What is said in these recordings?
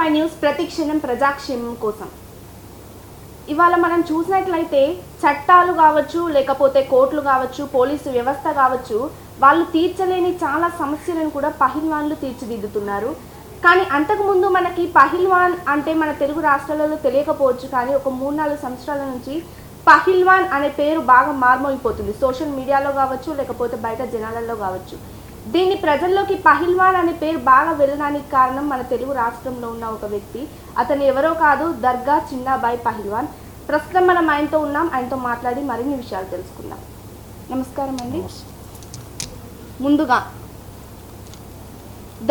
My news ప్రతిక్షణం ప్రజాక్షేమం కోసం. ఇవాళ మనం చూసినట్లయితే చట్టాలు కావచ్చు, లేకపోతే కోర్టులు కావచ్చు, పోలీసు వ్యవస్థ కావచ్చు, వాళ్ళు తీర్చలేని చాలా సమస్యలను కూడా పహిల్వాన్లు తీర్చిదిద్దుతున్నారు. కానీ అంతకుముందు మనకి పహిల్వాన్ అంటే మన తెలుగు రాష్ట్రాలలో తెలియకపోవచ్చు, కానీ ఒక 3-4 సంవత్సరాల నుంచి పహిల్వాన్ అనే పేరు బాగా మార్మోగిపోతుంది. సోషల్ మీడియాలో కావచ్చు, లేకపోతే బయట జనాలలో కావచ్చు. దీన్ని ప్రజల్లోకి పహిల్వాన్ అనే పేరు బాగా వెళ్ళడానికి కారణం మన తెలుగు రాష్ట్రంలో ఉన్న ఒక వ్యక్తి. అతను ఎవరో కాదు, దర్గా చిన్నాబాయి పహిల్వాన్. ప్రస్తుతం మనం ఆయనతో ఉన్నాం. ఆయనతో మాట్లాడి మరిన్ని విషయాలు తెలుసుకుందాం. నమస్కారం అండి. ముందుగా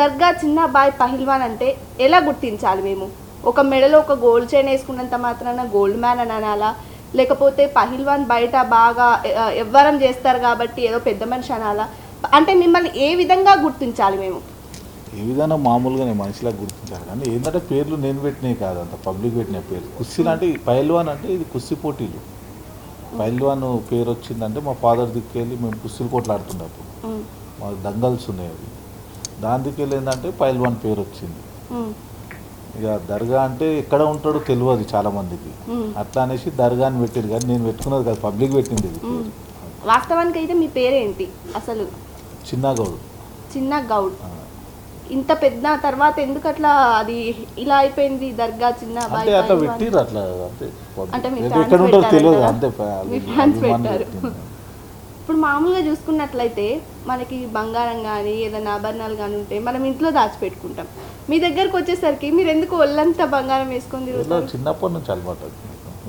దర్గా చిన్నాబాయి పహిల్వాన్ అంటే ఎలా గుర్తించాలి మేము? ఒక మెడలో ఒక గోల్డ్ చైన్ వేసుకున్నంత మాత్రాన గోల్డ్ మ్యాన్ అని అనాలా, లేకపోతే పహిల్వాన్ బయట బాగా ఎవ్వరం చేస్తారు కాబట్టి ఏదో పెద్ద మనిషి అనాలా? అంటే మిమ్మల్ని ఏ విధంగా గుర్తించాలి మేము? ఏ విధంగా మామూలుగానే మనిషిలా గుర్తించాలి, కానీ ఏంటంటే పేర్లు నేను పెట్టినవి కాదు, అంత పబ్లిక్ పెట్టిన పేరు. కుస్తీలు అంటే పైల్వాన్ అంటే ఇది కుస్తీ పోటీలు. పైల్వాన్ పేరు వచ్చిందంటే మా ఫాదర్ దిక్కెళ్ళి మేము కుస్తీలు కొట్లాడుతున్నప్పుడు మా దంగల్స్ ఉన్నాయి, అవి దాని దిక్కెళ్ళి ఏంటంటే పైల్వాన్ పేరు వచ్చింది. ఇక దర్గా అంటే ఎక్కడ ఉంటాడో తెలియదు చాలా మందికి, అట్లా అనేసి దర్గా అని పెట్టారు. కానీ నేను పెట్టుకున్నది కాదు, పబ్లిక్ పెట్టింది ఇది. వాస్తవానికి అయితే మీ పేరేంటి అసలు? చిన్నగౌడ్. చిన్న గౌడ్. ఇంత పెద్ద తర్వాత ఎందుకు అట్లా అది ఇలా అయిపోయింది దర్గా చిన్న? అంటే అట్లా పెట్టిర్రు, అట్లా అంటే ఎక్కడ ఉంటారో తెలియదు, అంతే. ఇప్పుడు మామూలుగా చూసుకున్నట్లయితే మనకి బంగారం కానీ ఏదైనా ఆభరణాలు కానీ ఉంటే మనం ఇంట్లో దాచిపెట్టుకుంటాం. మీ దగ్గరకు వచ్చేసరికి మీరు ఎందుకు ఒళ్ళంతా బంగారం వేసుకొని తిరుగుతారు? చిన్నప్పటి నుంచి అలవాటు,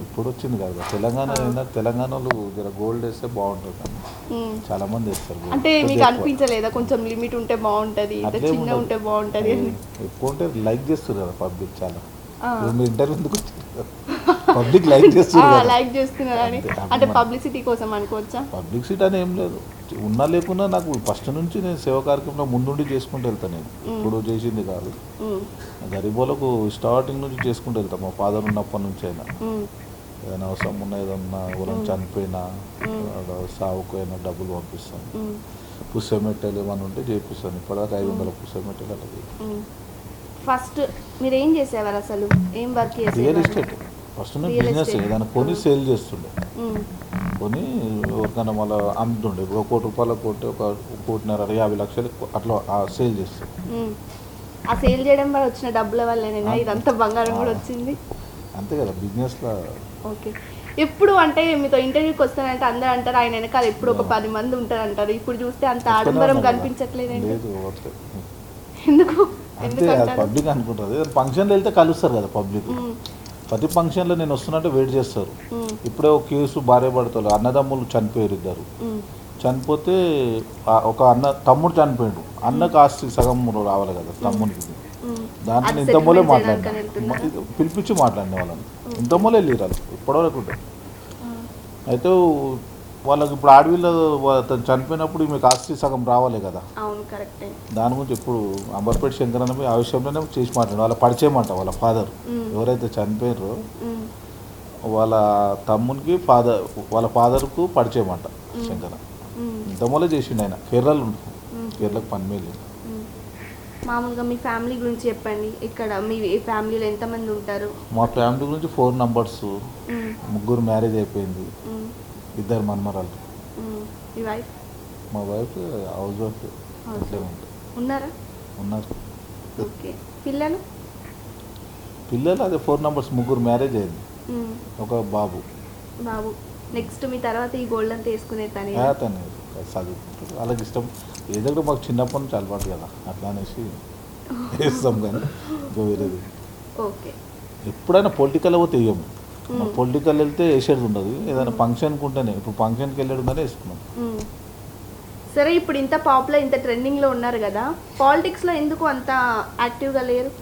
ఇప్పుడు వచ్చింది కదా. తెలంగాణ తెలంగాణలో జర గోల్డ్ వేస్తే బాగుంటుంది కానీ చాలా మంది వేస్తారు. అంటే మీకు అనిపించలేదా కొంచెం లిమిట్ ఉంటే బాగుంటది, చిన్న ఉంటే బాగుంటది అని? ఎక్కువ ఉంటే లైక్ చేస్తారు కదా పబ్లిక్, చాలా ఇంటర్వ్యూ ఎందుకు పబ్లిక్ లైక్ చేస్తున్నారు అని. అంటే పబ్లిసిటీ కోసం అనుకోవచ్చా? పబ్లిసిటీ అని ఏం లేదు, ఉన్నా లేకున్నా నాకు ఫస్ట్ నుంచి నేను సేవా కార్యక్రమంలో ముందుండి చేసుకుంటూ వెళ్తాను. నేను ఇప్పుడు చేసింది కాదు, గరీబోలకు స్టార్టింగ్ నుంచి చేసుకుంటూ వెళ్తాను. మా ఫాదర్ ఉన్నప్పటి నుంచి అయినా ఏదైనా అవసరం ఉన్నా, ఏదన్నా ఎవరైనా చనిపోయినా, సావుకు అయినా డబ్బులు పంపిస్తాను. పుస్తమెట్టెలు ఏమైనా ఉంటే చేపిస్తాను. ఇప్పటిదాకా 500 పుస్తమెట్టెలు అట్లా. ఫస్ట్ మీరు ఏం చేసేవారు అసలు? ఏం వర్క్ చేసేవారు? Real estate. ఫస్ట్ నేను బిజినెస్ ఏదైనా కొని సేల్ చేస్తుండే, కొని ఎవరికైనా మళ్ళీ అమ్ముతుండే. ఇప్పుడు 1 కోటి రూపాయల కోటి, 1,50 లక్షలు అట్లా సేల్ చేస్తుండే. ఆ సేల్ చేయడం వల్ల వచ్చిన డబ్బుల వల్లనేనా ఇదంతా బంగారం కూడా వచ్చింది? అంతే కదా బిజినెస్లో. ఓకే. ఎప్పుడు అంటే మీతో ఇంటర్వ్యూకి వస్తానంటే అందరూ అంటారు ఆయన వెనకాల ఎప్పుడు ఒక 10 మంది ఉంటారు అంటారు. ఇప్పుడు చూస్తే అంత ఆడంబరం కనిపించట్లేదండి. ఎందుకు? అంతే పబ్లిక్ అనుకుంటారు. ఫంక్షన్లో వెళ్తే కలుస్తారు కదా పబ్లిక్. ప్రతి ఫంక్షన్లో నేను వస్తున్నట్టే వెయిట్ చేస్తారు. ఇప్పుడే ఒక కేసు భార్య భర్తలు అన్నదమ్ములు చనిపోయారు, ఇద్దరు చనిపోతే ఒక తమ్ముడు చనిపోయాడు. అన్నకు ఆస్తి సగం రావాలి కదా తమ్ముడికి. దాంట్లో ఇంతమూలే మాట్లాడినా, పిలిపించి మాట్లాడిన వాళ్ళని ఇంతమూలే వెళ్ళిరాలి ఇప్పటివరకు ఉంటారు. అయితే వాళ్ళకి ఇప్పుడు ఆడవిల్ల చనిపోయినప్పుడు మీకు ఆస్తి సగం రావాలి కదా, దాని గురించి ఇప్పుడు అంబర్పేట శంకరన్న ఆ విషయంలోనే చేసి మాట్లాడు. వాళ్ళ పరిచయం అంట, వాళ్ళ ఫాదర్ ఎవరైతే చనిపోయారో వాళ్ళ తమ్మునికి వాళ్ళ ఫాదర్కు పరిచయం అంట శంకర. ఇంతమూలే చేసిండు ఆయన. కేరళలో ఉంటుంది, కేరళకు పని మీద. మామూలుగా మీ ఫ్యామిలీ గురించి చెప్పండి. ఇక్కడ మీ ఫ్యామిలీలో ఎంతమంది ఉంటారు? మా ఫ్యామిలీ గురించి 4 నంబర్స్, 3 మ్యారేజ్ అయిపోయింది, 2 మన్మరాలు. మా వైఫ్ హౌస్ వైఫ్ ఉన్నారా? ఉన్నారు. ఓకే. పిల్లలు? పిల్లలు అదే 4 నంబర్స్, 3 మ్యారేజ్ అయింది, ఒక బాబు. నెక్స్ట్ మీ తర్వాత ఈ గోల్డ్ అంతా వేసుకునే తను చదువుకుంటారు, వాళ్ళకి ఇష్టం. ఏదో మాకు చిన్నప్పటి నుంచి అలవాటు కదా, అట్లా అనేసి వేస్తాం. కానీ ఇంకా వేరేది ఓకే. ఎప్పుడైనా పొలిటికల్ పోతే వేయము. పొలిటికల్ వెళ్తే వేసేది ఉండదు. ఏదైనా ఫంక్షన్కి ఉంటేనే, ఇప్పుడు ఫంక్షన్కి వెళ్ళడం కానీ వేసుకున్నాం. సరే, ఇప్పుడు ఇంత పాపులర్, ఇంత ట్రెండింగ్లో ఉన్నారు కదా, పాలిటిక్స్లో ఎందుకు అంత యాక్టివ్గా లేరు?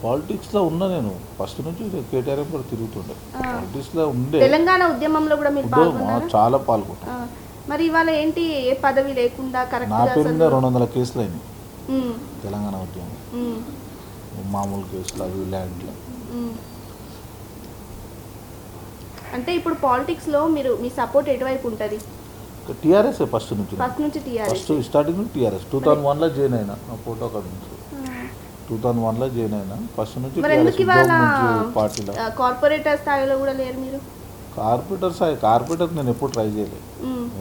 పాలిటిక్స్లో ఉన్నా నేను ఫస్ట్ నుంచి. కేటీఆర్ కూడా తిరుగుతుండే పాలిటిక్స్లో ఉండే. తెలంగాణ ఉద్యమంలో కూడా మీరు చాలా పాల్గొన్నాను. మరి ఇవాళ ఏంటి ఏ పదవి లేకుండా? కరెక్ట్. నా పేరు మీద 200 కేసులు అయినాయి తెలంగాణ ఉద్యమం, మామూలు కేసులు, అవి ల్యాండ్లో. అంటే ఇప్పుడు పాలిటిక్స్లో మీరు మీ సపోర్ట్ ఎటువైపు ఉంటుంది? టీఆర్ఎస్ ఫస్ట్ నుంచి టీఆర్ఎస్. ఫస్ట్ స్టార్టింగ్ నుంచి టీఆర్ఎస్. 2001లో జాయిన్ అయినా, నా ఫోటో అక్కడ నుంచి. 2001లో జాయిన్ అయినా. ఫస్ట్ నుంచి మరి ఎందుకు ఇవాళ పార్టీలో కార్పొరేటర్ స్థాయిలో కూడా లేరు మీరు? కార్పొరేటర్ నేను ఎప్పుడు ట్రై చేయలేదు.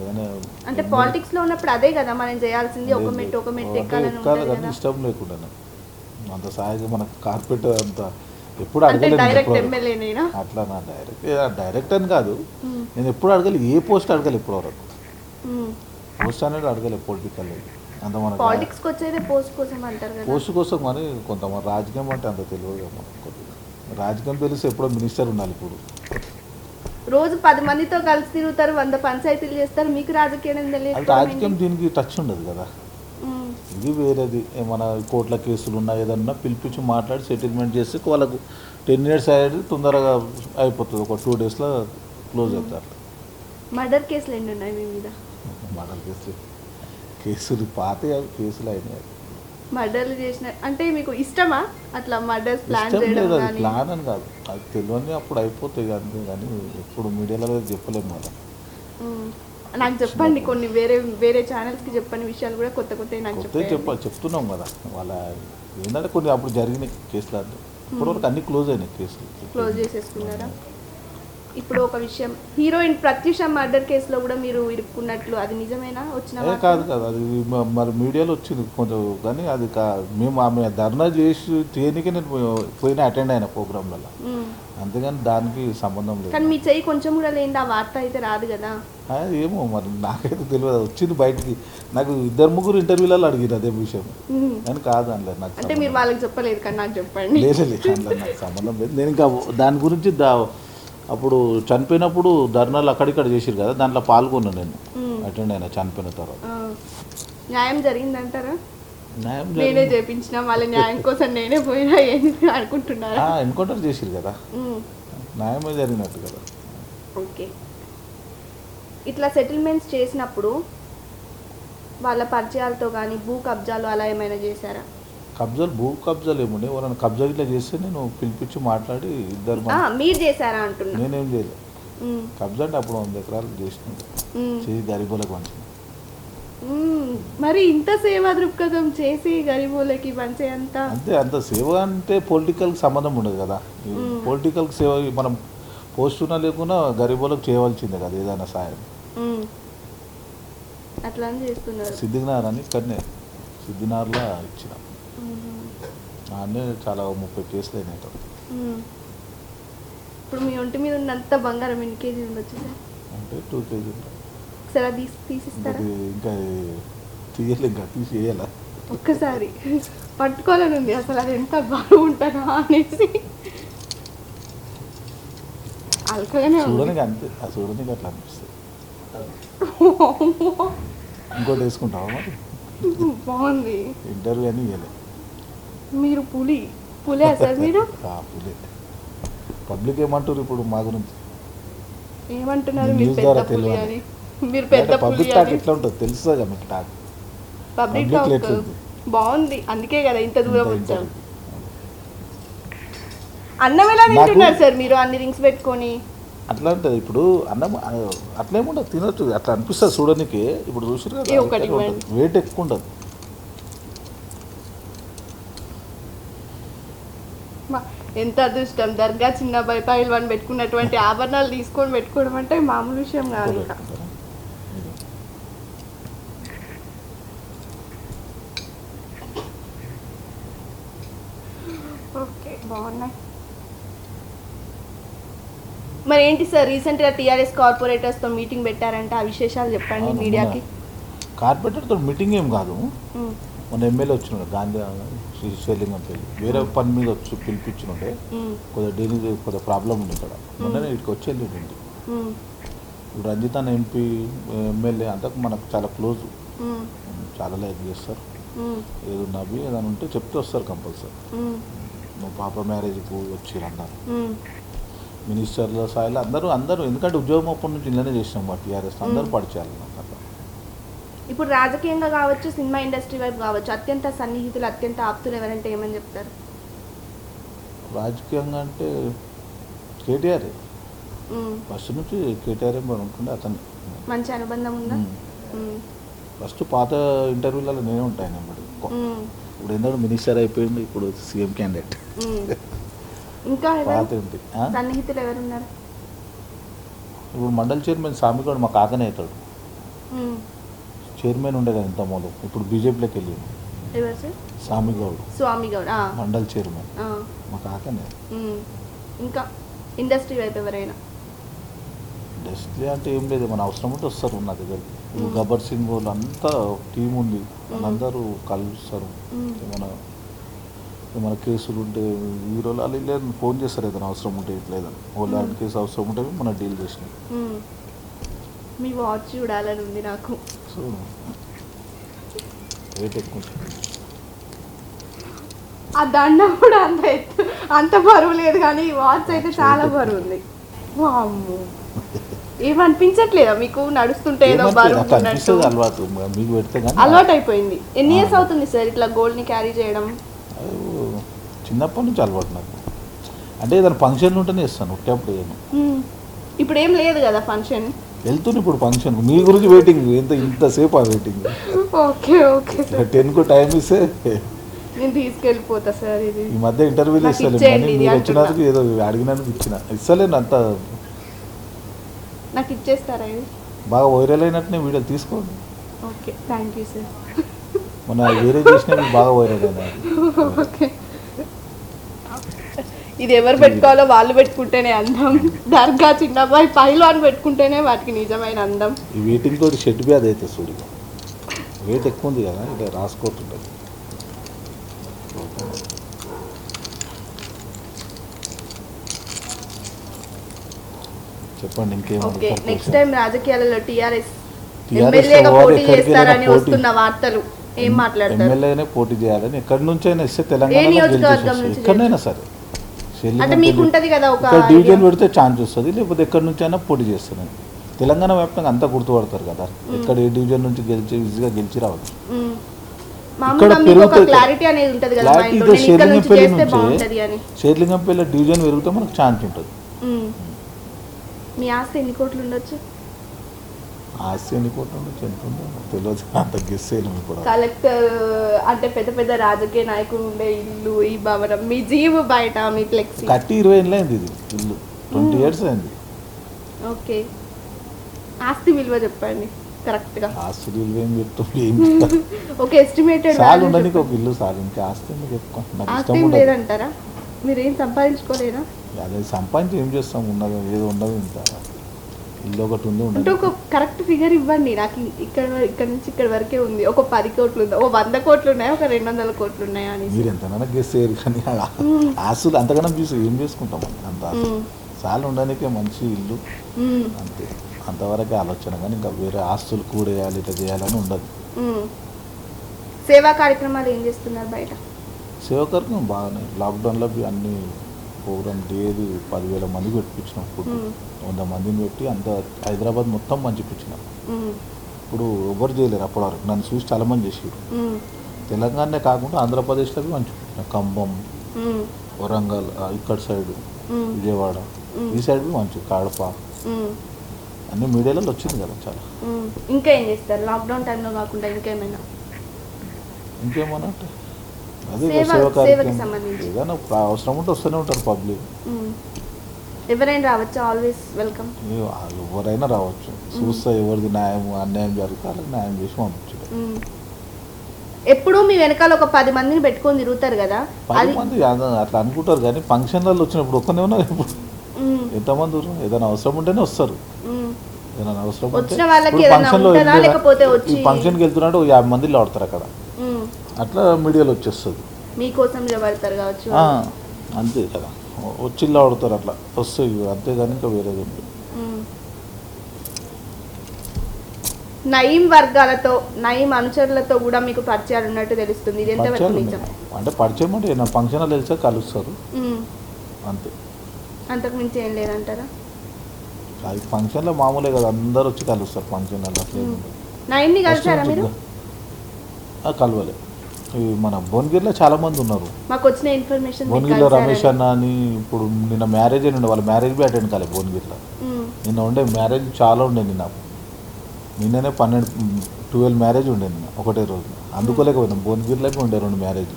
ఏదైనా అంటే పాలిటిక్స్ లో ఉన్నప్పుడు అదే కదా మనం చేయాల్సింది, ఒక మెట్టు ఎక్కాలని కాదు ఉంటుంది కానీ కదా. ఇష్టం లేకుండా అంత సాయిగా మనకు కార్పొరేటర్ అంత ఎప్పుడు అంటే అడగలేదు. డైరెక్ట్ ఎమ్మెల్యేనేనా? అట్లా నా డైరెక్ట్ అని కాదు, నేను ఎప్పుడు అడగలేదు. ఏ పోస్ట్ అడగలేదు ఇప్పటి వరకు. పోస్ట్ అనేది అడగలేదు పొలిటికల్. అంత మనకు పాలిటిక్స్ కి వచ్చేదే పోస్ట్ కోసం అంటారు కదా. పోస్ట్ కోసం కానీ కొంతమంది రాజకీయం అంటే అంత తెలియదు కదా మనకు. రాజకీయం తెలిసి ఎప్పుడో మినిస్టర్ ఉండాలి. ఇప్పుడు రోజు 10 మందితో కలిసి తిరుగుతారు, 100 పంచాయతీలు చేస్తారు, మీకు రాజకీయం అది తెలియదు. రాజకీయం దీనికి టచ్ ఉండదు కదా. ఇది వేరేది. ఏమైనా కోర్టుల కేసులు ఉన్నా ఏదన్నా పిలిపించి మాట్లాడి సెటిల్మెంట్ చేస్తే వాళ్ళకు 10 years అయ్యేది తొందరగా అయిపోతుంది. ఒక 2 daysలో క్లోజ్ అవుతారు. మర్డర్ కేసులు ఎన్ని ఉన్నాయి మీ మీద? మర్డర్ కేసులు పాత కేసులు అయినాయి. మర్డర్లు చేసిన అంటే మీకు ఇష్టమా అట్లా మర్డర్స్ ప్లాన్ ఇష్టం చేయడం లేదు, అది కానీ? ప్లాన్ అని కాదు, అది తెలియని అప్పుడు అయిపోతాయి అంతే. కానీ ఎప్పుడు మీడియాలో చెప్పలేము కదా. నాకు చెప్పండి కొన్ని వేరే ఛానల్స్ కి చెప్పని విషయాలు కూడా కొత్త నాకు చెప్పండి. చెప్తున్నాం కదా. వాళ్ళ ఏంటంటే కొన్ని అప్పుడు జరిగినాయి కేసులు. అంటే ఇప్పటివరకు అన్ని క్లోజ్ అయినాయి కేసులు. క్లోజ్ చేసేసుకున్నారా? ఇప్పుడు ఒక విషయం, హీరోయిన్ ప్రత్యూష మర్డర్ కేసులో కూడా మీరు ఇరుక్కున్నట్లు అది నిజమేనా? వచ్చిన కాదు అది మరి మీడియాలో వచ్చింది కొంచెం. కానీ అది మేము ఆమె ధర్నా చేసి చేయనికే నేను పోయిన అటెండ్ అయిన ప్రోగ్రాంలలో, అంతేగాని దానికి సంబంధం లేదు. కానీ మీ చెయ్యి కొంచెం కూడా లేని ఆ వార్త అయితే రాదు కదా. ఏమో మరి నాకైతే తెలియదు. వచ్చింది బయటికి. నాకు 2-3 ఇంటర్వ్యూలలో అడిగారు అదే విషయం. కానీ కాదు అనలేదు నాకు. అంటే మీరు వాళ్ళకి చెప్పలేదు కానీ నాకు చెప్పండి. లేదు అందులో నాకు సంబంధం లేదు. నేను ఇంకా దాని గురించి అప్పుడు చనిపోయినప్పుడు ధర్నాలు అక్కడిక్కడ చేసిరు కదా, దాంట్లో పాల్గొన్నాను నేను. అటెండ్ అయినా చనిపోయిన తర్వాత. న్యాయం జరిగిందంటారా? న్యాయం నేనే చేపించిన వాళ్ళ న్యాయం కోసం నేనే పోయినా ఏంటి అనుకుంటున్నారా? ఎన్కౌంటర్ చేసిరు కదా, న్యాయమే జరిగినట్టు కదా. ఓకే. ఇట్లా సెటిల్మెంట్స్ చేసినప్పుడు వాళ్ళ పరిచయాలతో కానీ భూ కబ్జాలు అలా ఏమైనా చేశారా? భూ కబ్జాలు ఏముండే, వాళ్ళని కబ్జా ఇట్లా చేస్తే నేను పిలిపించి మాట్లాడి ఇద్దరు. మీరు చేశారా అంటున్నా? నేనేం చేయలేదు. కబ్జా అంటే అప్పుడు 100 ఎకరాలు చేసినాడు, చేసి గరీబులకు పంచిన. మరి ఇంత సేవా దృక్పథం చేసి గరీబులకి పంచే అంత సేవ అంటే పొలిటికల్కి సంబంధం ఉండదు కదా. పొలిటికల్ సేవ మనం పోస్ట్ ఉన్నా లేకున్నా గరీబులకు చేయవలసిందే కదా ఏదైనా సాయం. అట్లా చేస్తున్నారు. సిద్ధినార్ అని ఇక్కడనే సిద్ధినార్లో ఇచ్చిన. అన్నీ చాలా 30 కేసులు అయినాయి. ఇప్పుడు మీ ఒంటి మీద ఉన్నంత బంగారం ఎన్ని కేజీలు ఉండొచ్చు సార్? అంటే 2 kg ఉంటాయి. ఒకసారి అది తీసిస్తారా? ఇంకా తీయాలి, ఇంకా తీసేయాలా? ఒక్కసారి పట్టుకోవాలని ఉంది అసలు, అది ఎంత బరువు ఉంటుందా అనేసి. అల్కగానే చూడడానికి అంతే, ఆ చూడడానికి అట్లా అనిపిస్తుంది. ఇంకోటి వేసుకుంటావా మరి? బాగుంది. ఇంటర్వ్యూ అని ఇవ్వలే. మీరు పులే సార్ మీరు? పులే. పబ్లిక్ ఏమంటారు ఇప్పుడు మా గురించి? ఏమంటున్నారు? మీరు పెద్ద పులి అని. మీరు పెద్ద పబ్లిక్ టాక్ ఎట్లా ఉంటుంది తెలుస్తుందా మీకు? టాక్ పబ్లిక్ టాక్ బాగుంది, అందుకే కదా ఇంత దూరం వచ్చాం. అన్నం ఎలా తింటున్నారు సార్ మీరు అన్ని రింగ్స్ పెట్టుకొని? అట్లా ఉంటుంది ఇప్పుడు అన్నం అట్లేముండదు, తినొచ్చు. అట్లా అనిపిస్తుంది చూడడానికి. ఇప్పుడు చూసారు కదా వెయిట్ ఎక్కువ ఉండదు. ఎంత అదృష్టం, దర్గా చిన్న పైల్వాన్ పెట్టుకున్నటువంటి ఆభరణాలు తీసుకొని పెట్టుకోవడం అంటే మామూలు విషయం కాదు. ఓకే, బాగున్నాయి. మరి ఏంటి సార్, రీసెంట్గా టీఆర్ఎస్ కార్పొరేటర్స్తో మీటింగ్ పెట్టారంటే ఆ విశేషాలు చెప్పండి మీడియాకి. కార్పొరేటర్తో మీటింగ్ ఏం కాదు, మన ఎమ్మెల్యే వచ్చినాడు గాంధీ శ్రీశైలింగం పెళ్ళి, వేరే పని మీద వచ్చి పిలిపించినుండే. కొద్దిగా ప్రాబ్లం ఉంది ఇక్కడ. మొన్ననే ఇక్కడికి వచ్చి వెళ్ళిండి. ఇప్పుడు రంజిత్ అన్న ఎంపీ ఎమ్మెల్యే అంతకు మనకు చాలా క్లోజ్, చాలా లైక్ చేస్తారు. ఏదన్నా అవి ఏదైనా ఉంటే చెప్తే వస్తారు కంపల్సరీ. మా పాప మ్యారేజ్కి వచ్చిరన్నారు మినిస్టర్ల స్థాయిలో అందరూ. ఎందుకంటే ఉద్యోగం అప్పటి నుంచి ఇళ్ళనే చేసినాం మా టీఆర్ఎస్, అందరూ పడిచేయాలి నాకు అట్లా. ఇప్పుడు రాజకీయంగా కావచ్చు, సినిమా ఇండస్ట్రీ వైపు కావచ్చు, అత్యంత సన్నిహితులు, అత్యంత ఆప్తులు ఎవరంటే ఏమని చెప్తారు? రాజకీయంగా అంటే కేటీఆర్. ఫస్ట్ నుంచి కేటీఆర్ ఉంటుండే, అతను మంచి అనుబంధం ఉందా? ఫస్ట్ పాత ఇంటర్వ్యూలలో నేనే ఉంటాను. ఇప్పుడు ఎందుకంటే మినిస్టర్ అయిపోయింది, ఇప్పుడు సీఎం క్యాండిడేట్ ఇంకా పాత ఏంటి సన్నిహితులు ఎవరున్నారు? ఇప్పుడు మండల్ చైర్మన్ స్వామిగౌడ్ మా కాకనే అవుతాడు. చైర్మన్ ఉండే కదా ఇంత మూలం, ఇప్పుడు బీజేపీలోకి వెళ్ళింది. ఎవరు సార్? స్వామి గౌడ్ మండల్ చైర్మన్ మా కాకనే. ఇంకా ఇండస్ట్రీ వైపు ఎవరైనా? ఇండస్ట్రీ అంటే ఏం లేదు, మన అవసరం ఉంటే వస్తారు నా దగ్గర. ఇప్పుడు గబ్బర్ సింగ్ వాళ్ళు అంతా టీం ఉంది, వాళ్ళందరూ కలుస్తారు. ఏమైనా కేసులు ఉంటే హీరోలు వాళ్ళు లేదు ఫోన్ చేస్తారు, ఏదైనా అవసరం ఉంటే ఇట్లేదని వాళ్ళు కేసు అవసరం ఉంటే మనం డీల్ చేసినాం. మీ వాచ్ చూడాలని ఉంది నాకు. సో రేట్ ఎక్కువ, ఆ దండ కూడా అంత బరువు లేదు, కానీ ఈ వాచ్ అయితే చాలా బరువు ఉంది. వామ్మో, ఏమనిపించట్లేదా మీకు నడుస్తుంటే ఏదో బరువు ఉన్నట్టు? అలవాటు మీకు పెడితే కానీ అలవాటు అయిపోయింది. ఎన్ని ఇయర్స్ అవుతుంది సార్ ఇట్లా గోల్డ్ ని క్యారీ చేయడం? చిన్నప్పటి నుంచి అలవాటు నాకు. అంటే ఏదైనా ఫంక్షన్ ఉంటేనే ఇస్తాను, ఒకటప్పుడు ఏమో. ఇప్పుడు ఏం లేదు కదా ఫంక్షన్? వెళ్తుంది ఇప్పుడు ఫంక్షన్, మీ గురించి వెయిటింగ్. ఇంతసేపు ఆ వెయిటింగ్. ఓకే ఓకే 10కు టైం ఇస్తే నేను తీసుకెళ్ళిపోతా సార్. ఇది ఈ మధ్య ఇంటర్వ్యూలు ఇస్తలేను, మీరు వచ్చినందుకు ఏదో అడిగినందుకు ఇస్తలేను. అంత నాకు ఇచ్చేస్తారా? ఇది బాగా వైరల్ అయినట్టునే వీడియోలు తీసుకోండి. Okay, thank you sir. మన వేరే చేసినవి బాగా వైరల్ అయినాయి. ఓకే, ఇది ఎవరు పెట్టుకోవాలో వాళ్ళు పెట్టుకుంటేనే అందం. దర్గా చిన్నబ్బాయి పైలో అని పెట్టుకుంటేనే వాటికి నిజమైన అందం. ఈ వెయిటింగ్ తోటి షెడ్ బ్యాగ్ అయితే చూడు, వెయిట్ ఎక్కువ ఉంది కదా, ఇలా రాసుకోతుంటుంది. చెప్పండి ఇంకేం? ఓకే, నెక్స్ట్ టైం రాజకీయాలలో టీఆర్ఎస్ ఎమ్మెల్యేగా పోటీ చేస్తారని వస్తున్న వార్తలు ఏం మాట్లాడతారు? ఎమ్మెల్యేనే పోటీ చేయాలని ఎక్కడి నుంచి అయినా ఇస్తే తెలంగాణ ఎక్కడైనా సరే డివిజన్ పెడితే ఛాన్స్ వస్తుంది, లేకపోతే ఎక్కడి నుంచి అయినా పోటీ చేస్తాను. తెలంగాణ వ్యాప్తంగా అంతా గుర్తుపడతారు కదా, ఎక్కడ ఏ డివిజన్ నుంచి గెలిచి ఈజీగా గెలిచి రావచ్చు. షేర్లింగంపల్లి డివిజన్ పెరిగితే మనకు ఛాన్స్ ఉంటుంది. మీ ఆస్తి ఎన్ని కోట్లు ఉండొచ్చు? ఆస్తి ఎన్ని కోట్లు ఉండొచ్చు ఎంత ఉందో తెలియదు, అంత గెస్ చేయలేము. ఇప్పుడు కలెక్టర్ అంటే పెద్ద పెద్ద రాజకీయ నాయకులు ఉండే ఇల్లు, ఈ భవనం, మీ జీవు బయట మీ ఫ్లెక్సీ కట్టి 20 ఏళ్ళు అయింది. ఇది ఇల్లు 20 years అయింది. ఓకే, ఆస్తి విలువ చెప్పండి కరెక్ట్ గా. ఆస్తి విలువ ఏం చెప్తాం? ఓకే, ఎస్టిమేటెడ్ సాల్ ఉండడానికి ఒక ఇల్లు సాల్, ఇంకా ఆస్తి ఆస్తి లేదంటారా? మీరు ఏం సంపాదించుకోలేరా? అదే సంపాదించి ఏం చేస్తాం, ఉన్నది ఏదో ఉండదు. ఇంత ఇల్లు ఒకటి ఉంది అంటే ఒక కరెక్ట్ ఫిగర్ ఇవ్వండి నాకు. ఇక్కడ నుంచి ఇక్కడ వరకే ఉంది, ఒక 10 కోట్లు ఉందా, ఒక 100 కోట్లు ఉన్నాయా, ఒక 200 కోట్లు ఉన్నాయా అని. మీరు ఎంతైనా గెస్ చేయరు, కానీ ఆస్తులు అంతకన్నా చూసి ఏం చేసుకుంటాం? అంత సాల్ ఉండడానికే మంచి ఇల్లు అంతే, అంతవరకే ఆలోచన. కానీ ఇంకా వేరే ఆస్తులు కూడా వేయాలి ఇట్లా చేయాలని ఉండదు. సేవా కార్యక్రమాలు ఏం చేస్తున్నారు బయట? సేవా కార్యక్రమం బాగానే, లాక్డౌన్లో అన్ని ప్రోగ్రామ్ డేది 10,000 మంది పెట్టించినాం. ఫుడ్ 100 మందిని పెట్టి అంత హైదరాబాద్ మొత్తం పంచిపించినాం. ఇప్పుడు ఎవరు చేయలేరు అప్పటి వరకు, నన్ను చూసి చాలా మంది చేసారు. తెలంగాణనే కాకుండా ఆంధ్రప్రదేశ్లో పంచిపించినాం. ఖమ్మం, వరంగల్, ఇక్కడ సైడ్ విజయవాడ, ఈ సైడ్ మంచి కడప, అన్ని మీడియాలలో వచ్చింది కదా చాలా. ఇంకా ఏం చేస్తారు లాక్డౌన్ టైంలో కాకుండా? ఇంకేమైనా అంటే అదే సేవా కార్యక్రమం ఏదైనా అవసరం ఉంటే వస్తూనే ఉంటారు పబ్లిక్. ఎవరైనా రావచ్చు, ఆల్వేస్ వెల్కమ్. ఎవరైనా రావచ్చు, చూస్తే ఎవరిది అన్యాయం జరుగుతుంది వాళ్ళకి న్యాయం చేసి పంపించడం. ఎప్పుడు మీ వెనకాల ఒక 10 మందిని పెట్టుకొని తిరుగుతారు కదా? 10 మంది అట్లా అనుకుంటారు, కానీ ఫంక్షన్లలో వచ్చినప్పుడు ఒక్కనే ఉన్నారు. ఇప్పుడు ఎంతమంది ఏదైనా అవసరం ఉంటేనే వస్తారు. ఏదైనా అవసరం ఫంక్షన్కి వెళ్తున్నట్టు 50 మందిలో ఆడతారు అక్కడ, అట్లా మీడియాలో వచ్చేస్తుంది. మీకోసం నిలబడతారు కావచ్చు, అంతే కదా, వచ్చిల్లా ఆడుతారు అట్లా వస్తాయి, అంతేగాని ఇంకా వేరేది ఉంది. నయీం వర్గాలతో, నయీం అనుచరులతో కూడా మీకు పరిచయాలు ఉన్నట్టు తెలుస్తుంది, ఇది ఎంతవరకు నిజం? అంటే పరిచయం అంటే నా ఫంక్షన్లో తెలిసే కలుస్తారు అంతే, అంతకు మించి ఏం లేదంటారా? అది ఫంక్షన్లో మామూలే కదా, అందరు వచ్చి కలుస్తారు ఫంక్షన్లలో. నయీంని కలిసారా మీరు? కలవలే, మన భువనగిరిలో చాలా మంది ఉన్నారు. మాకు వచ్చిన ఇన్ఫర్మేషన్ భువనగిరిలో రమేష్ అన్న అని, ఇప్పుడు నిన్న మ్యారేజ్ అని ఉండే, వాళ్ళ మ్యారేజ్ బి అటెండ్ కాలే భువనగిరిలో. నిన్న ఉండే మ్యారేజ్ చాలా ఉండే, నిన్ననే 12 12 మ్యారేజ్ ఉండే నేను ఒకటే రోజు. అందుకోలేకపోయినాం. భువనగిరిలోకి ఉండే 2 మ్యారేజ్,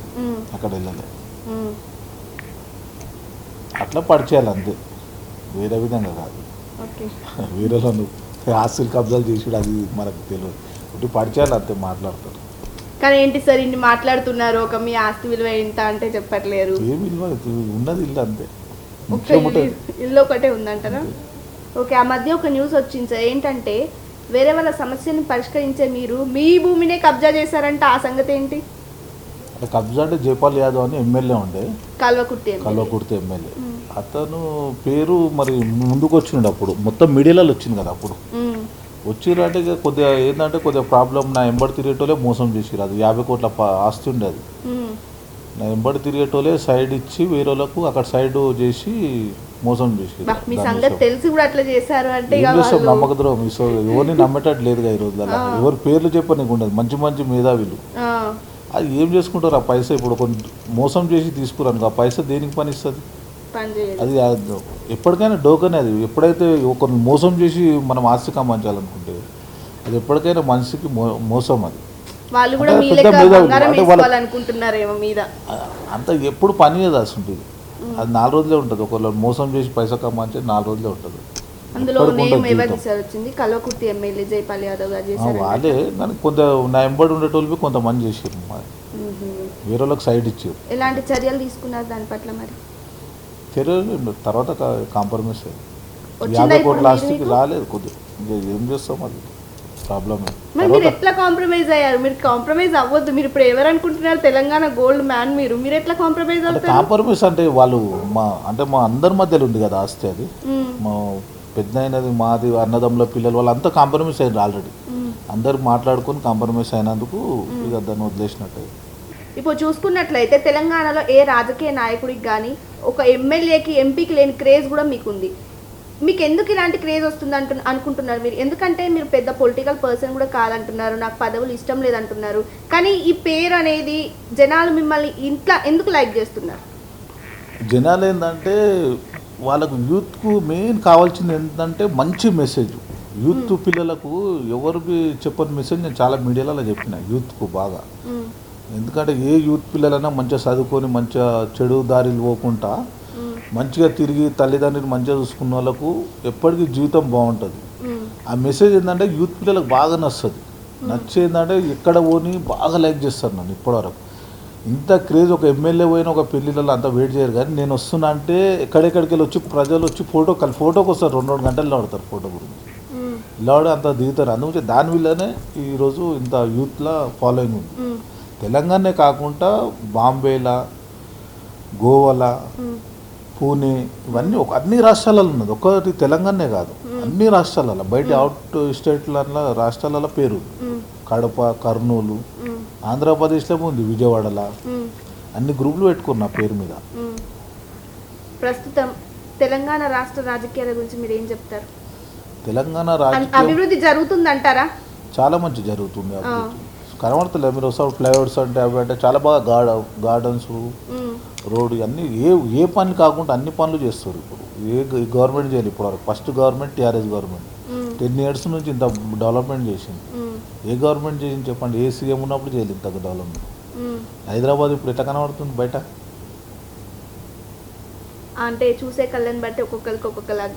అక్కడ వెళ్ళలే. అట్లా పరిచయాలు అంతే, వేరే విధంగా కాదు. ఓకే. వేరే ఆస్తులు కబ్జాలు చేసి అది మనకు తెలియదు. ఒకటి పరిచయాలు అంతే, మాట్లాడతారు. కానీ ఏంటి సార్ ఇన్ని మాట్లాడుతున్నారు, ఒక మీ ఆస్తి విలువ ఎంత అంటే చెప్పట్లేరు. ఏమి విలువ ఉన్నది ఇల్లు అంతే. ఒక ఇల్లు ఒకటే ఉందంటారా? ఓకే. ఆ మధ్య ఒక న్యూస్ వచ్చింది సార్, ఏంటంటే వేరే వాళ్ళ సమస్యని పరిష్కరించే మీరు మీ భూమినే కబ్జా చేశారంట. ఆ సంగతి ఏంటి? అంటే కబ్జా అంటే జైపాల్ యాదవ్ అని ఎమ్మెల్యే ఉండే, కల్వకుర్తి ఎమ్మెల్యే. అతను పేరు మరి ముందుకు వచ్చిండు, అప్పుడు మొత్తం మీడియాలో వచ్చింది కదా. అప్పుడు వచ్చిరంటే కొద్దిగా ఏంటంటే కొద్దిగా ప్రాబ్లం, నా ఎంబడి తిరిగేటోలే మోసం చేసిరు. అది 50 కోట్ల ఆస్తి ఉండే. అది నా ఎంబడి తిరిగేటోలే సైడ్ ఇచ్చి వేరే వాళ్ళకు అక్కడ సైడ్ చేసి మోసం చేసి మీ సంగతి తెలిసి కూడా అట్లా చేశారు అంటే నమ్మక ద్రోహం. ఎవరిని నమ్మేటట్టు లేదుగా ఈ రోజులలో. ఎవరి పేర్లు చెప్పనీకు ఉండదు. మంచి మంచి మేధావులు అది ఏం చేసుకుంటారు ఆ పైసా. ఇప్పుడు కొన్ని మోసం చేసి తీసుకురాను, ఆ పైసా దేనికి పని ఇస్తుంది? అది ఎప్పటికైనా డోకనే. అది ఎప్పుడైతే ఒకరిని మోసం చేసి మనం ఆస్తి కమ్మించాలనుకుంటే అది ఎప్పటికైనా మనిషికి మోసం. అది వాళ్ళు కూడా అంత ఎప్పుడు పని చేయాల్సి ఉంటుంది. అది 4 రోజులే ఉంటుంది. ఒకళ్ళు మోసం చేసి పైసా కమ్మించే 4 రోజులే ఉంటుంది. వాళ్ళే కానీ కొంత నా ఎంబడి ఉండేటోళ్ళు కొంతమంది చేసారు, వేరే వాళ్ళకి సైడ్ ఇచ్చారు. ఎలాంటి చర్యలు తీసుకున్నారు దాని పట్ల? మరి చర్యలు తర్వాత కాంప్రమైజ్ 50 కోట్ల ఆస్తికి రాలేదు. కొద్దిగా ఏం చేస్తాం, అది ప్రాబ్లమే. మీరు ఎట్లా కాంప్రమైజ్ అయ్యారు? మీరు కాంప్రమైజ్ అవ్వద్దు. మీరు ఇప్పుడు ఎవరు అనుకుంటున్నారు? తెలంగాణ గోల్డ్ మ్యాన్ మీరు ఎట్లా కాంప్రమైజ్ అవుతారు? కాంప్రమైజ్ అంటే వాళ్ళు మా అందరి మధ్యలో ఉంది కదా ఆస్తి. అది మా పెద్ద అయినది, మాది, అన్నదమ్ముల పిల్లలు వాళ్ళంతా కాంప్రమైజ్ అయ్యారు ఆల్రెడీ. అందరు మాట్లాడుకొని కాంప్రమైజ్ అయినందుకు ఇక దాన్ని వదిలేసినట్టు. ఇప్పుడు చూసుకున్నట్లయితే తెలంగాణలో ఏ రాజకీయ నాయకుడికి కానీ ఒక ఎమ్మెల్యేకి, ఎంపీకి లేని క్రేజ్ కూడా మీకుంది. మీకు ఎందుకు ఇలాంటి క్రేజ్ వస్తుంది అనుకుంటున్నారు మీరు? ఎందుకంటే మీరు పెద్ద పొలిటికల్ పర్సన్ కూడా కాదంటున్నారు, నాకు పదవులు ఇష్టం లేదంటున్నారు. కానీ ఈ పేరు అనేది జనాలు మిమ్మల్ని ఇంట్లో ఎందుకు లైక్ చేస్తున్నారు? జనాలు ఏంటంటే వాళ్ళకు యూత్కు మెయిన్ కావాల్సింది ఏంటంటే మంచి మెసేజ్. యూత్ పిల్లలకు ఎవరికి చెప్పని మెసేజ్ నేను చాలా మీడియాలో చెప్పిన యూత్కు బాగా. ఎందుకంటే ఏ యూత్ పిల్లలైనా మంచిగా చదువుకొని మంచిగా చెడు దారిలు పోకుండా మంచిగా తిరిగి తల్లిదండ్రులు మంచిగా చూసుకున్న వాళ్ళకు ఎప్పటికీ జీవితం బాగుంటుంది. ఆ మెసేజ్ ఏంటంటే యూత్ పిల్లలకు బాగా నచ్చుతుంది. నచ్చేందంటే ఎక్కడ పోని బాగా లైక్ చేస్తారు నన్ను ఇప్పటివరకు. ఇంత క్రేజ్ ఒక ఎమ్మెల్యే పోయిన ఒక పెళ్ళిళ్ళలో అంతా వెయిట్ చేయరు. కానీ నేను వస్తున్నా అంటే ఎక్కడెక్కడికి వెళ్ళి వచ్చి ప్రజలు వచ్చి ఫోటోకి వస్తారు. 2 గంటలు ఆడతారు ఫోటో గురించి. ఇలాడే అంత దిగుతారు. అందుకే దాని వల్లనే ఈరోజు ఇంత యూత్లో ఫాలోయింగ్ ఉంది. తెలంగాణనే కాకుండా బాంబేలా, గోవాలా, పూణే, ఇవన్నీ అన్ని రాష్ట్రాలలో ఉన్నది. ఒకటి తెలంగాణనే కాదు, అన్ని రాష్ట్రాలలో, బయట అవుట్ స్టేట్లలో రాష్ట్రాలలో పేరు. కడప, కర్నూలు, ఆంధ్రప్రదేశ్లో ఉంది, విజయవాడలో అన్ని గ్రూపులు పెట్టుకున్న పేరు మీద. ప్రస్తుతం తెలంగాణ రాష్ట్ర రాజకీయాల గురించి మీరు ఏం చెప్తారు? తెలంగాణ రాజకీయ అభివృద్ధి జరుగుతుందంటారా? చాలా మంచి జరుగుతుంది. అభివృద్ధి కనబడతలే. మీరు ఒకసారి ఫ్లైఓవర్స్ అంటే అవి అంటే చాలా బాగా గార్డెన్స్, రోడ్డు అన్నీ ఏ పని కాకుండా అన్ని పనులు చేస్తారు. ఇప్పుడు ఏ గవర్నమెంట్ చేయాలి ఇప్పటివరకు? First government TRS government 10 years నుంచి ఇంత డెవలప్మెంట్ చేసింది. ఏ గవర్నమెంట్ చేసింది చెప్పండి? ఏ సీఎం ఉన్నప్పుడు చేయాలి ఇంత డెవలప్మెంట్? హైదరాబాద్ ఇప్పుడు ఎట్లా కనబడుతుంది బయట? అంటే చూసే కళ్ళని బట్టి ఒక్కొక్కలాగా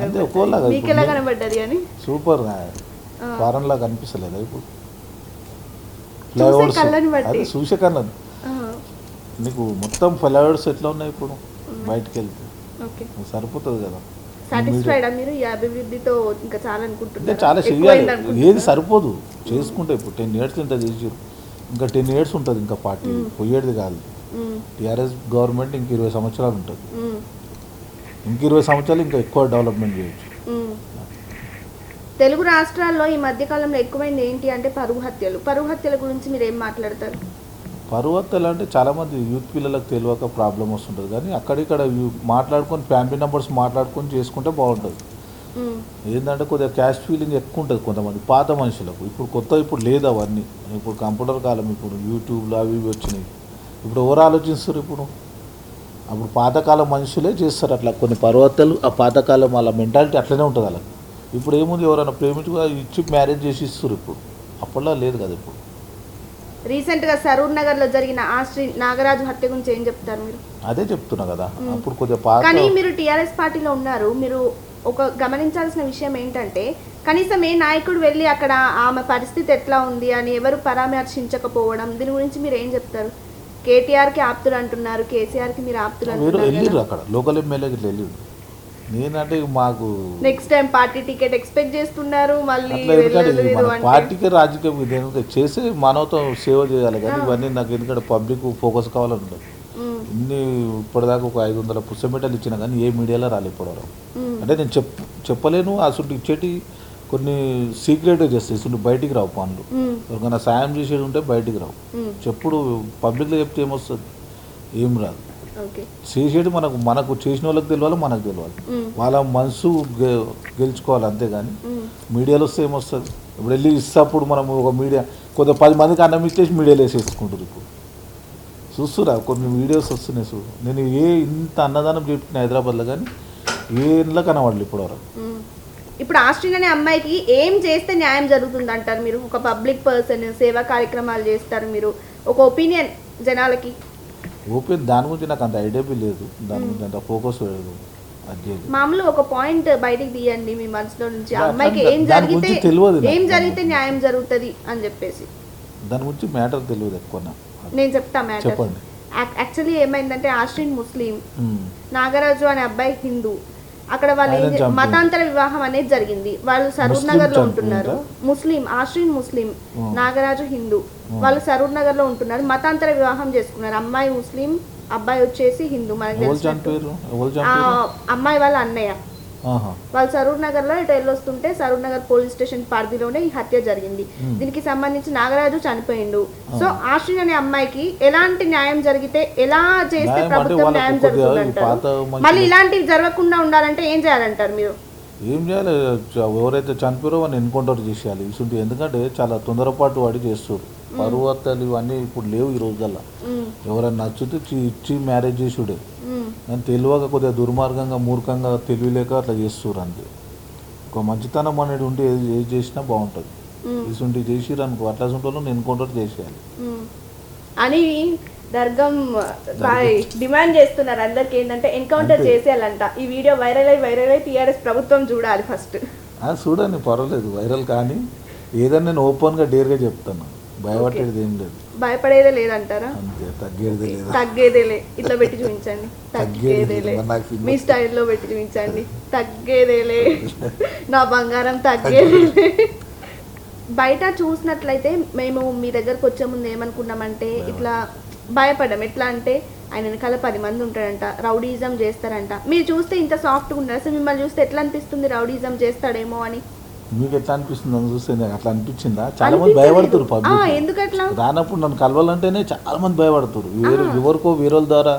కనబడ్డది. అని సూపర్ ఫారెన్ లాగా కనిపిస్తలేదా ఇప్పుడు? ఫ్లైఓవర్స్ అదే చూసే కళ్ళని. నీకు మొత్తం ఫ్లైఓవర్స్ ఎట్లా ఉన్నాయి ఇప్పుడు బయటకు వెళ్తే? సరిపోతుంది కదా. చాలా చెయ్యాలి. ఏది సరిపోదు చేసుకుంటే. ఇప్పుడు 10 years ఇంత చేసారు, ఇంకా 10 years ఉంటుంది. ఇంకా పార్టీ పోయేది కాదు. టీఆర్ఎస్ గవర్నమెంట్ ఇంక 20 సంవత్సరాలు ఉంటుంది. ఇంక 20 సంవత్సరాలు ఇంకా ఎక్కువ డెవలప్మెంట్ చేయొచ్చు. తెలుగు రాష్ట్రాల్లో ఈ మధ్యకాలంలో ఎక్కువైంది ఏంటి అంటే పరువు హత్యల గురించి మీరు ఏం మాట్లాడతారు? పరువు హత్యలు అంటే చాలామంది యూత్ పిల్లలకు తెలియక ప్రాబ్లం వస్తుంటుంది. కానీ అక్కడిక్కడ మాట్లాడుకొని ఫ్యామిలీ మెంబర్స్ మాట్లాడుకొని చేసుకుంటే బాగుంటుంది. ఏంటంటే కొద్దిగా క్యాస్ట్ ఫీలింగ్ ఎక్కువ ఉంటుంది కొంతమంది పాత మనుషులకు. ఇప్పుడు లేదు అవన్నీ. ఇప్పుడు కంప్యూటర్ కాలం, ఇప్పుడు యూట్యూబ్లో అవి వచ్చినాయి. ఇప్పుడు ఎవరు ఆలోచిస్తారు? ఇప్పుడు అప్పుడు పాతకాలం మనుషులే చేస్తారు అట్లా కొన్ని పరువు హత్యలు. ఆ పాతకాలం వాళ్ళ మెంటాలిటీ అట్లనే ఉంటుంది. అలా ఇప్పుడు ఏముంది, ఎవరైనా ప్రేమించుగా ఇచ్చి మ్యారేజ్ చేసి ఇస్తారు. ఇప్పుడు అప్పట్లో లేదు కదా ఇప్పుడు. రీసెంట్గా సరూర్ నగర్లో జరిగిన ఆశ్రీ నాగరాజు హత్య గురించి ఏం చెప్తారు మీరు? అదే చెప్తున్నా కదా, అప్పుడు కొద్దిగా పాత. కానీ మీరు టీఆర్ఎస్ పార్టీలో ఉన్నారు, మీరు ఒక గమనించాల్సిన విషయం ఏంటంటే కనీసం ఏ నాయకుడు వెళ్ళి అక్కడ ఆమె పరిస్థితి ఎట్లా ఉంది అని ఎవరు పరామర్శించకపోవడం, దీని గురించి మీరు ఏం చెప్తారు? కేటీఆర్కి ఆప్తులు అంటున్నారు, కేసీఆర్కి మీరు ఆప్తులు అంటున్నారు, వెళ్ళిర్రు అక్కడ లోకల్ ఎమ్మెల్యేకి వెళ్ళిర్రు. నేనంటే మాకు next time party ticket expect చేస్తున్నారు, మళ్ళీ అట్లా ఎందుకంటే మన పార్టీకి రాజకీయం ఇది ఎందుకంటే చేసి మానవత సేవ చేయాలి. కానీ ఇవన్నీ నాకు ఎందుకంటే పబ్లిక్ ఫోకస్ కావాలని ఉండదు. ఇన్ని ఇప్పటిదాకా ఒక 500 పుస్తమెటలు ఇచ్చినా కానీ ఏ మీడియాలో రాలేదు ఇప్పటివరకు. అంటే నేను చెప్పలేను. అసలు ఇచ్చేటి కొన్ని సీక్రెట్గా చేస్తాయి, ఇసుంటి బయటికి రావు పనులు. ఎవరికైనా సాయం చేసేది ఉంటే బయటికి రావు. చెప్పుడు పబ్లిక్లో చెప్తే ఏమొస్తుంది? ఏం రాదు. చేసేది మనకు చేసిన వాళ్ళకి తెలియాలి, మనకు తెలియాలి. వాళ్ళ మనసు గెలుచుకోవాలి అంతేగాని మీడియాలో వస్తే ఏమొస్తుంది? ఇప్పుడు వెళ్ళి ఇస్తప్పుడు మనం ఒక మీడియా కొద్దిగా 10 మందికి అన్నం ఇచ్చేసి మీడియాలో వేసేసుకుంటారు. ఇప్పుడు చూస్తురా కొన్ని వీడియోస్ వస్తున్నాయి చూడు. నేను ఇంత అన్నదానం చెప్తున్నా హైదరాబాద్లో, కానీ ఏ ఇంట్లో కనబడలేదు ఇప్పటివరకు. ఇప్పుడు ఆస్ట్రిన్ అనే అమ్మాయికి ఏం చేస్తే న్యాయం జరుగుతుంది అంటారు మీరు? ఒక పబ్లిక్ పర్సన్, సేవా కార్యక్రమాలు చేస్తారు మీరు, ఒక ఒపీనియన్ జనాలకి దాని గురించి నాకు అంత ఐడియా లేదు, దాని గురించి అంత ఫోకస్ లేదు. మామూలు ఒక పాయింట్ బయటికి తీయండి మీ మనసులో నుంచి, అమ్మాయికి ఏం జరిగితే న్యాయం జరుగుతుంది అని చెప్పేసి. దాని గురించి మ్యాటర్ తెలియదు ఎక్కువ. నేను చెప్తా మ్యాటర్. చెప్పండి. యాక్చువల్లీ ఏమైందంటే ఆస్ట్రిన్ ముస్లిం, నాగరాజు అనే అబ్బాయి హిందూ. అక్కడ వాళ్ళు మతాంతర వివాహం అనేది జరిగింది. వాళ్ళు సరూర్ నగర్ లో ఉంటున్నారు. ముస్లిం, ఆస్ట్రిన్ ముస్లిం, నాగరాజు హిందూ. వాళ్ళు సరూర్ నగర్ లో ఉంటున్నారు. మతాంతర వివాహం చేసుకున్నారు. అమ్మాయి ముస్లిం, అబ్బాయి వచ్చేసి హిందూ. మనకి తెలిసిన అమ్మాయి వాళ్ళ అన్నయ్య. వాళ్ళు సరూర్ నగర్ లో ఇటు వెళ్ళొస్తుంటే సరూర్ నగర్ పోలీస్ స్టేషన్ పరిధిలోనే ఈ హత్య జరిగింది. దీనికి సంబంధించి నాగరాజు చనిపోయిండు. సో ఆశ్రిన్ అనే అమ్మాయికి ఎలాంటి న్యాయం జరిగితే, ఎలా చేస్తే ప్రభుత్వం న్యాయం జరుగుతుంది అంటారు? మళ్ళీ ఇలాంటివి జరగకుండా ఉండాలంటే ఏం చేయాలంటారు మీరు? ఏం చేయాలి? ఎవరైతే చనిపోయారో వాళ్ళని ఎన్కౌంటర్ చేసేయాలి. ఇసుంటి ఎందుకంటే చాలా తొందరపాటు వాడి చేస్తారు. పరువు హత్యలు ఇవన్నీ ఇప్పుడు లేవు ఈ రోజుల్లో. ఎవరైనా నచ్చితే ఇచ్చి మ్యారేజ్ చేసుడే. అని తెలియక కొద్దిగా దుర్మార్గంగా, మూర్ఖంగా, తెలియలేక అట్లా చేస్తారు అంతే. ఒక మంచితనం అనేది ఉంటే ఏది చేసినా బాగుంటుంది. ఇసుంటి చేసిరు అనుకో, అట్లా వాళ్ళు ఎన్కౌంటర్ చేసేయాలి అని దర్గం డిమాండ్ చేస్తున్నారు. అందరికి ఏంటంటే ఎన్కౌంటర్ చేసేయాలంట. ఈ వీడియో వైరల్ అయి టీఆర్ఎస్ ప్రభుత్వం చూడాలి ఫస్ట్. చూడండి, పర్వాలేదు వైరల్ కానీ ఏదన్నా నేను ఓపెన్గా డేర్గా చెప్తాను. భయపడేది ఏం లేదు. భయపడేదే లేదంటారా? అంతే, తగ్గేదే లేదు. తగ్గేదేలే. ఇట్లా పెట్టి చూపించండి. తగ్గేదేలే. మీ స్టైల్లో పెట్టి చూపించండి. తగ్గేదేలే, నా బంగారం తగ్గేదేలే. బయట చూసినట్లయితే మేము మీ దగ్గరకు వచ్చే ముందు ఏమనుకున్నామంటే ఇట్లా భయపడ్డాం. ఎట్లా అంటే ఆయన వెనకాల 10 మంది ఉంటాడంట, రౌడీజం చేస్తారంట. మీరు చూస్తే ఇంత సాఫ్ట్గా ఉన్నారు, అసలు మిమ్మల్ని చూస్తే ఎట్లా అనిపిస్తుంది? రౌడీజం చేస్తాడేమో అని మీకు ఎట్లా అనిపిస్తుంది అని చూస్తే నాకు అట్లా అనిపించిందా? చాలా మంది భయపడుతారు పబ్లిక్. ఎందుకట్లా? రానప్పుడు నన్ను కలవాలంటేనే చాలా మంది భయపడుతారు. ఎవరికో వేరే ద్వారా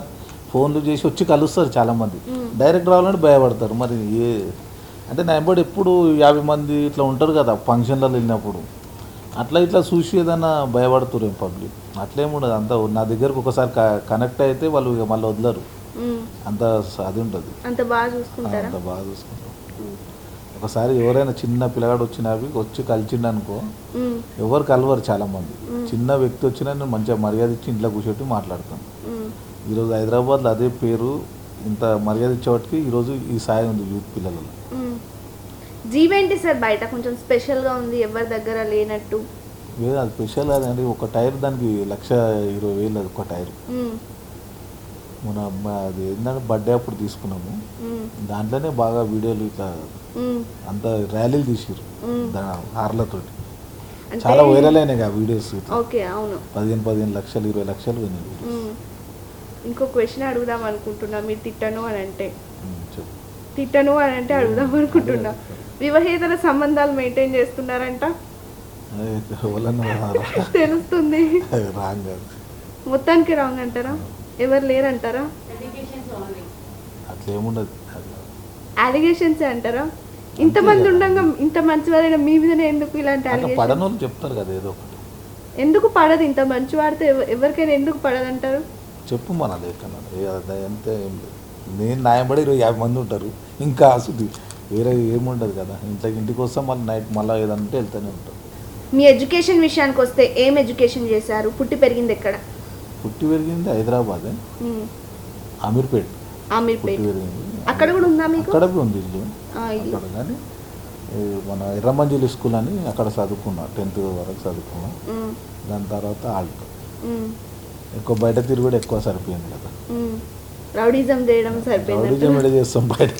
ఫోన్లు చేసి వచ్చి కలుస్తారు చాలా మంది. డైరెక్ట్ రావాలంటే భయపడతారు. మరి అంటే నా ఎంబడి ఎప్పుడు 50 మంది ఇట్లా ఉంటారు కదా ఫంక్షన్లలో వెళ్ళినప్పుడు, అట్లా ఇట్లా చూసి ఏదైనా భయపడుతురు ఏం పబ్లిక్. అట్లేముండదు. అంత నా దగ్గరకు ఒకసారి కనెక్ట్ అయితే వాళ్ళు ఇక మళ్ళీ వదలరు. అంత అది ఉంటుంది. అంత బాగా చూసుకుంటారు. ఒకసారి ఎవరైనా చిన్న పిల్లగాడు వచ్చి కలిసిండు అనుకో, ఎవరు కలవరు చాలా మంది. చిన్న వ్యక్తి వచ్చినా నేను మంచిగా మర్యాద ఇచ్చి ఇంట్లో కూర్చోట్టి మాట్లాడతాను. ఈరోజు హైదరాబాద్లో అదే పేరు, ఇంత మర్యాద ఇచ్చేవాటికి ఈరోజు ఈ సాయం ఉంది యూత్ పిల్లలలో. జీవేంటి సార్ బయట కొంచెం స్పెషల్గా ఉంది, ఎవరి దగ్గర లేనట్టు. లేదు, అది స్పెషల్ కాదండి. ఒక టైర్ దానికి 1,20,000 అది ఒక టైర్. మన అది ఏంటంటే బర్త్డే అప్పుడు తీసుకున్నాము. దాంట్లోనే బాగా వీడియోలు ఇట్లా అంత ర్యాలీలు తీసిరు హార్లతోటి. చాలా వైరల్ అయినాయి ఆ వీడియోస్. 15 లక్షలు 20 లక్షలు పోయినాయి. ఇంకో క్వశ్చన్ అడుగుదాం అనుకుంటున్నా. మీరు తిట్టను అని అంటే అడుగుదాం అనుకుంటున్నా. వివాహేతర సంబంధాలు మెయింటైన్ చేస్తున్నారంట, తెలుస్తుంది. మొత్తానికి రాంగ్ అంటారా? ఎవరు లేరంటారా? అట్లేముండదు, అలిగేషన్స్ అంటారా? ఇంతమంది ఉండగా ఇంత మంచివారైనా మీ మీదనే ఎందుకు ఇలాంటి అలిగేషన్స్ చెప్తారు కదా ఏదో ఒకటి. ఎందుకు పడదు? ఇంత మంచి వాడితే ఎవరికైనా ఎందుకు పడదంటారు? చెప్పు మన లేకన్నా అంతే. ఏం లేదు, నేను న్యాయపడి 50 మంది ఉంటారు. ఇంకా అసలు వేరే ఏముండదు కదా. ఇంటికి వస్తాం మళ్ళీ నైట్ మళ్ళీ ఏదంటే వెళ్తూనే ఉంటారు. మీ ఎడ్యుకేషన్ విషయానికి వస్తే ఏం ఎడ్యుకేషన్ చేశారు? పుట్టి పెరిగింది ఎక్కడ? పుట్టి పెరిగింది హైదరాబాద్, అమీర్పేట్. అమీర్పేట్ పుట్టి పెరిగింది అక్కడ కూడా ఉందా మీకు? అక్కడ ఉంది ఇల్లు అక్కడ. కానీ మన ఎర్రమంజిలి స్కూల్ అని అక్కడ చదువుకున్నా, 10th వరకు చదువుకున్నా. దాని తర్వాత ఆల్ట్. ఎక్కువ బయట తిరుగుడు ఎక్కువ సరిపోయింది కదా, రౌడీజం చేయడం సరిపోయింది. రౌడీజం ఎడ చేస్తాం బయట.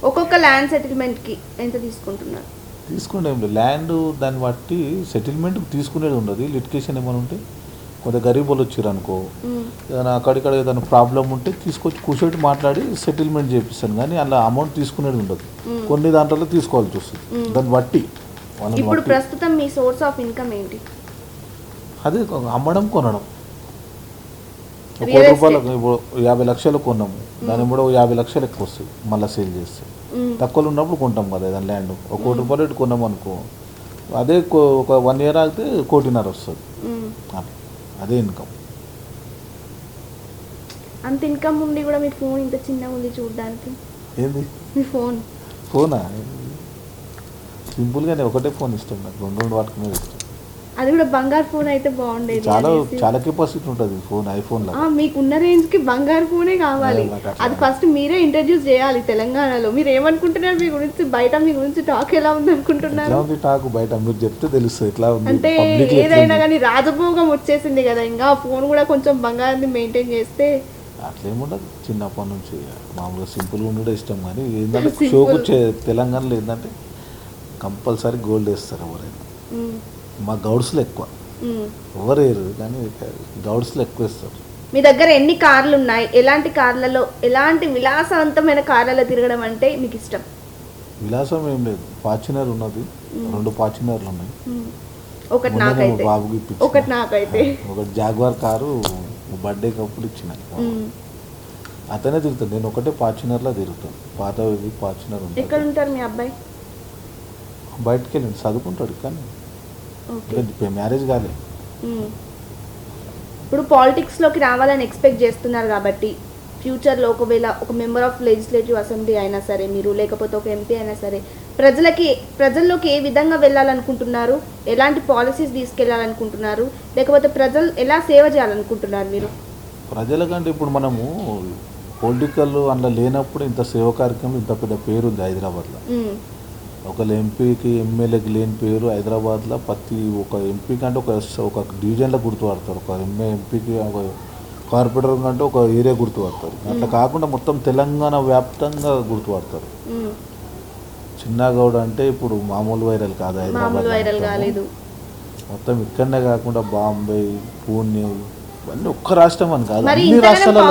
ఒక్కొక్క ల్యాండ్ సెటిల్మెంట్కి ఎంత తీసుకుంటున్నారు? తీసుకునే ల్యాండ్ దాన్ని బట్టి సెటిల్మెంట్ తీసుకునేది ఉండదు. లిటికేషన్ ఏమైనా ఉంటే కొంత గరీబ్ వాళ్ళు వచ్చారు అనుకో, ఏదైనా అక్కడిక్కడ ఏదైనా ప్రాబ్లం ఉంటే తీసుకొచ్చి కూర్చోటి మాట్లాడి సెటిల్మెంట్ చేపిస్తాను. కానీ అలా అమౌంట్ తీసుకునేది ఉండదు. కొన్ని దాంట్లో తీసుకోవాల్సి వస్తుంది, దాన్ని బట్టి. ఇప్పుడు ప్రస్తుతం మీ సోర్స్ ఆఫ్ ఇన్కమ్ ఏంటి? అదే అమ్మడం కొనడం. 1 కోటి రూపాయలకు ఇప్పుడు 50 లక్షలు కొన్నాము, దాని కూడా 50 లక్షలు ఎక్కువ వస్తాయి మళ్ళీ సేల్ చేస్తే. తక్కువలో ఉన్నప్పుడు కొంటాం కదా ఏదైనా ల్యాండ్. 1 కోటి రూపాయలు ఇటు కొన్నాం అనుకో, అదే ఒక 1 year ఆగితే 1.5 కోటి వస్తుంది. అదే ఇన్కమ్. అంత ఇన్కమ్ ఉండి కూడా మీ ఫోన్ ఇంత చిన్నగా ఉంది చూడడానికి. ఏంది మీ ఫోనా? సింపుల్గానే ఒకటే ఫోన్ ఇష్టం నాకు, 2 వాడుకునేది ఇష్టం. అది కూడా బంగారు ఫోన్ అయితే బాగుండేది. చాలా కెపాసిటీ ఉంటుంది ఫోన్, ఐఫోన్ లో. మీకున్న రేంజ్ కి బంగారు ఫోనే కావాలి. అది ఫస్ట్ మీరే ఇంట్రడ్యూస్ చేయాలి తెలంగాణలో. మీరు ఏమనుకుంటున్నారు మీ గురించి? బయట మీ గురించి టాక్ ఎలా ఉంది అనుకుంటున్నారు? టాక్ బయట మీరు చెప్తే తెలుస్తుంది ఎట్లా ఉంది. అంటే ఏదైనా కానీ రాజభోగం వచ్చేసింది కదా, ఇంకా ఫోన్ కూడా కొంచెం బంగారాన్ని మెయింటైన్ చేస్తే. అట్లేముండదు, చిన్నప్పటి నుంచి మామూలుగా సింపుల్గా ఉండడం ఇష్టం. కానీ ఏంటంటే షోకు తెలంగాణలో ఏంటంటే కంపల్సరీ గోల్డ్ వేస్తారు ఎవరైనా. మా గౌడ్స్లో ఎక్కువ, ఎవరు వేయరు కానీ గౌడ్స్లో ఎక్కువ ఇస్తారు. మీ దగ్గర ఎన్ని కార్లు ఉన్నాయి? ఎలాంటి కార్లలో, ఎలాంటి విలాసవంతమైన కార్లలో తిరగడం అంటే మీకు ఇష్టం? విలాసం ఏం లేదు, ఫార్చునర్ ఉన్నది, 2 ఫార్చునర్లు ఉన్నాయి. ఒకటి నాకైతే, బాబుకి ఒకటి నాకైతే, ఒకటి జాగ్వార్ కారు బర్త్డే కప్పుడు ఇచ్చిన. అతనే తిరుగుతాడు, నేను ఒకటే ఫార్చునర్లో తిరుగుతాను. పాత ఫార్చునర్ ఉంటుంది. ఎక్కడ ఉంటారు మీ అబ్బాయి? బయటకు వెళ్ళండి, చదువుకుంటాడు కానీ మ్యారేజ్ కాలేదు. ఇప్పుడు పాలిటిక్స్లోకి రావాలని ఎక్స్పెక్ట్ చేస్తున్నారు కాబట్టి ఫ్యూచర్లో ఒకవేళ ఒక మెంబర్ ఆఫ్ లెజిస్లేటివ్ అసెంబ్లీ అయినా సరే మీరు, లేకపోతే ఒక ఎంపీ అయినా సరే, ప్రజల్లోకి ఏ విధంగా వెళ్ళాలనుకుంటున్నారు? ఎలాంటి పాలసీస్ తీసుకెళ్లాలనుకుంటున్నారు? లేకపోతే ప్రజలు ఎలా సేవ చేయాలనుకుంటున్నారు మీరు? ప్రజలకంటే ఇప్పుడు మనము పొలిటికల్ అందులో లేనప్పుడు ఇంత సేవ కార్యక్రమం, ఇంత పెద్ద పేరు ఉంది హైదరాబాద్లో. ఒకళ్ళ ఎంపీకి ఎమ్మెల్యేకి లేని పేరు హైదరాబాద్లో. ప్రతి ఒక ఎంపీ కంటే ఒక డివిజన్లో గుర్తుపడతారు, ఒక ఎంపీకి ఒక కార్పొరేటర్ కంటే ఒక ఏరియా గుర్తుపడతారు. అట్లా కాకుండా మొత్తం తెలంగాణ వ్యాప్తంగా గుర్తుపడతారు. చిన్నగౌడ అంటే ఇప్పుడు మామూలు వైరల్ కాదు హైదరాబాద్, మొత్తం ఇక్కడనే కాకుండా బాంబే, పూణే, ఇవన్నీ ఒక్క రాష్ట్రం అని కాదు, అన్ని రాష్ట్రాలలో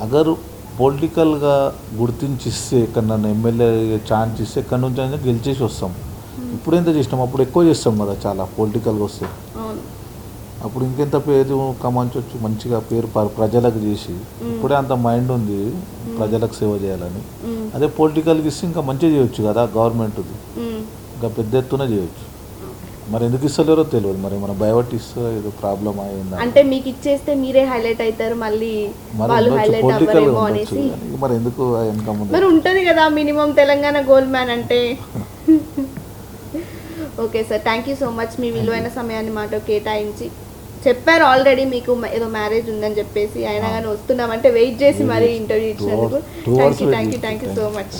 అగరు పొలిటికల్గా గుర్తించిస్తే ఎక్కడన్నా ఎమ్మెల్యే ఛాన్స్ ఇస్తే ఎక్కడి నుంచి అయినా గెలిచేసి వస్తాం. ఇప్పుడు ఎంత చేసినాం, అప్పుడు ఎక్కువ చేస్తాం కదా చాలా పొలిటికల్గా వస్తే. అప్పుడు ఇంకెంత పేరు కమాంచవచ్చు, మంచిగా పేరు ప్రజలకు చేసి. ఇప్పుడే అంత మైండ్ ఉంది ప్రజలకు సేవ చేయాలని. అదే పొలిటికల్కి ఇస్తే ఇంకా మంచిగా చేయొచ్చు కదా, గవర్నమెంట్ది ఇంకా పెద్ద ఎత్తున చేయొచ్చు. మరి ఎందుకు ఇస్తలేరో తెలియదు, మరి మన భయపట్టి ఇస్తే ఏదో ప్రాబ్లం అయింది అంటే మీకు ఇచ్చేస్తే మీరే హైలైట్ అవుతారు, మళ్ళీ వాళ్ళు హైలైట్ అవ్వరేమో అనేసి. మరి ఎందుకు ఇన్కమ్ మరి ఉంటుంది కదా మినిమం తెలంగాణ గోల్డ్ మ్యాన్ అంటే. Okay sir, thank you so much మీ విలువైన సమయాన్ని మాతో కేటాయించి చెప్పారు. ఆల్రెడీ మీకు ఏదో మ్యారేజ్ ఉందని చెప్పేసి, అయినా కానీ వస్తున్నామంటే వెయిట్ చేసి మరీ ఇంటర్వ్యూ ఇచ్చినందుకు థ్యాంక్ యూ సో మచ్.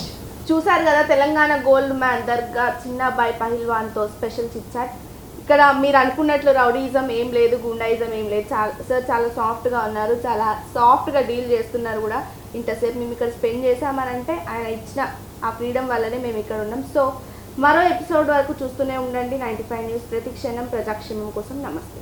చూసారు కదా తెలంగాణ గోల్డ్ మ్యాన్ దర్గా చిన్నబాయ్ పహిల్వాన్తో స్పెషల్ చిట్ చాట్. ఇక్కడ మీరు అనుకున్నట్లు రౌడీజం ఏం లేదు, గుండాయిజం ఏం లేదు. సార్ చాలా సాఫ్ట్గా ఉన్నారు, చాలా సాఫ్ట్గా డీల్ చేస్తున్నారు కూడా. ఇంతసేపు మేము ఇక్కడ స్పెండ్ చేసామనంటే ఆయన ఇచ్చిన ఆ ఫ్రీడమ్ వల్లనే మేము ఇక్కడ ఉన్నాం. సో మరో ఎపిసోడ్ వరకు చూస్తూనే ఉండండి 95 న్యూస్. ప్రతి క్షణం ప్రజాక్షేమం కోసం. నమస్తే.